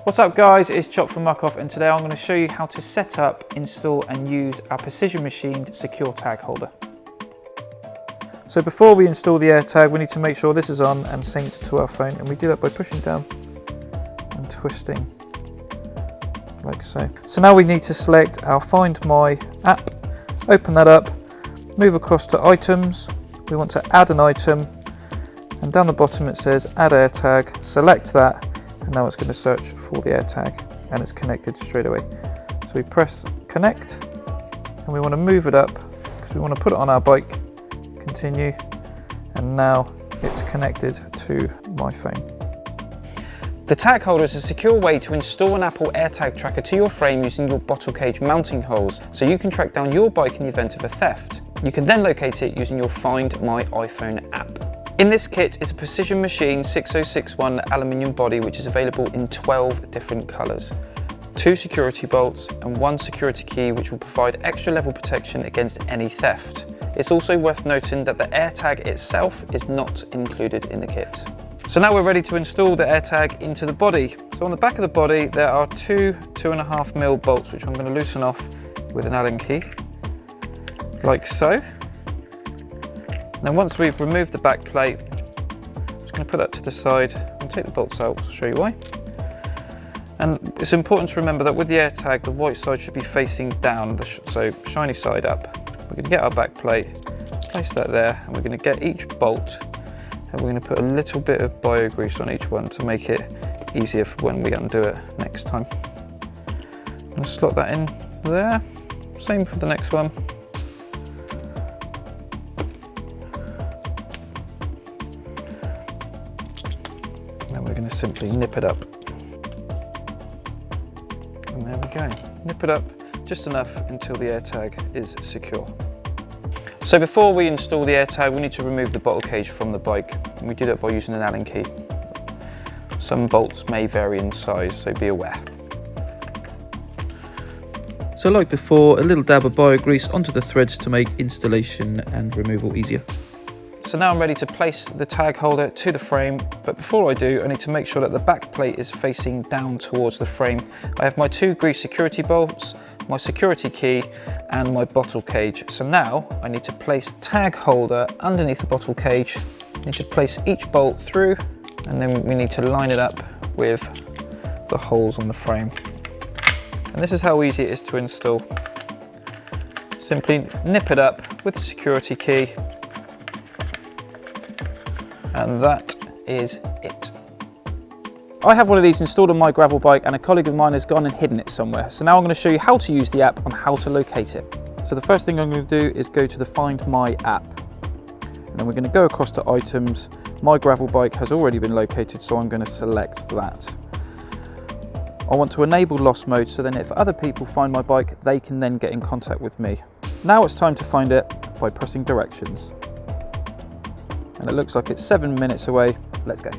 What's up guys, it's Chop from Muc-Off, and today I'm going to show you how to set up, install and use our precision machined secure tag holder. So before we install the AirTag, we need to make sure this is on and synced to our phone, and we do that by pushing down and twisting like so. So now we need to select our Find My app, open that up, move across to items, we want to add an item, and down the bottom it says add AirTag, select that, and now it's going to search for the AirTag and it's connected straight away. So we press connect and we want to move it up because we want to put it on our bike, continue, and now it's connected to my phone. The tag holder is a secure way to install an Apple AirTag tracker to your frame using your bottle cage mounting holes, so you can track down your bike in the event of a theft. You can then locate it using your Find My iPhone app. In this kit is a Precision Machine 6061 aluminium body which is available in 12 different colours, 2 security bolts and 1 security key which will provide extra level protection against any theft. It's also worth noting that the AirTag itself is not included in the kit. So now we're ready to install the AirTag into the body. So on the back of the body there are 2 2.5mm bolts which I'm going to loosen off with an Allen key, like so. Then once we've removed the back plate, I'm just going to put that to the side and take the bolts out, I'll show you why. And it's important to remember that with the AirTag, the white side should be facing down, so shiny side up. We're going to get our back plate, place that there, and we're going to get each bolt, and we're going to put a little bit of bio grease on each one to make it easier for when we undo it next time. I'm going to slot that in there, same for the next one. Then we're going to simply nip it up. And there we go. Nip it up just enough until the AirTag is secure. So before we install the AirTag, we need to remove the bottle cage from the bike. And we do that by using an Allen key. Some bolts may vary in size, so be aware. So like before, a little dab of bio grease onto the threads to make installation and removal easier. So now I'm ready to place the tag holder to the frame, but before I do, I need to make sure that the back plate is facing down towards the frame. I have my 2 grease security bolts, my security key, and my bottle cage. So now I need to place the tag holder underneath the bottle cage. I need to place each bolt through, and then we need to line it up with the holes on the frame. And this is how easy it is to install. Simply nip it up with the security key, and that is it. I have one of these installed on my gravel bike, and a colleague of mine has gone and hidden it somewhere. So now I'm going to show you how to use the app and how to locate it. So the first thing I'm going to do is go to the Find My app. And then we're going to go across to items. My gravel bike has already been located, so I'm going to select that. I want to enable lost mode, so then if other people find my bike, they can then get in contact with me. Now it's time to find it by pressing directions. And it looks like it's 7 minutes away. Let's go.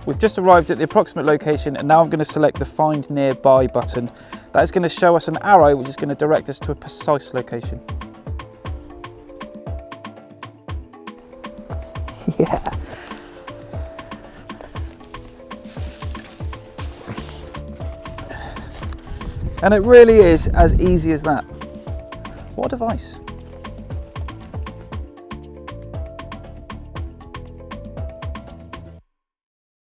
We've just arrived at the approximate location, and now I'm going to select the Find Nearby button. That is going to show us an arrow which is going to direct us to a precise location. Yeah. And it really is as easy as that. What a device.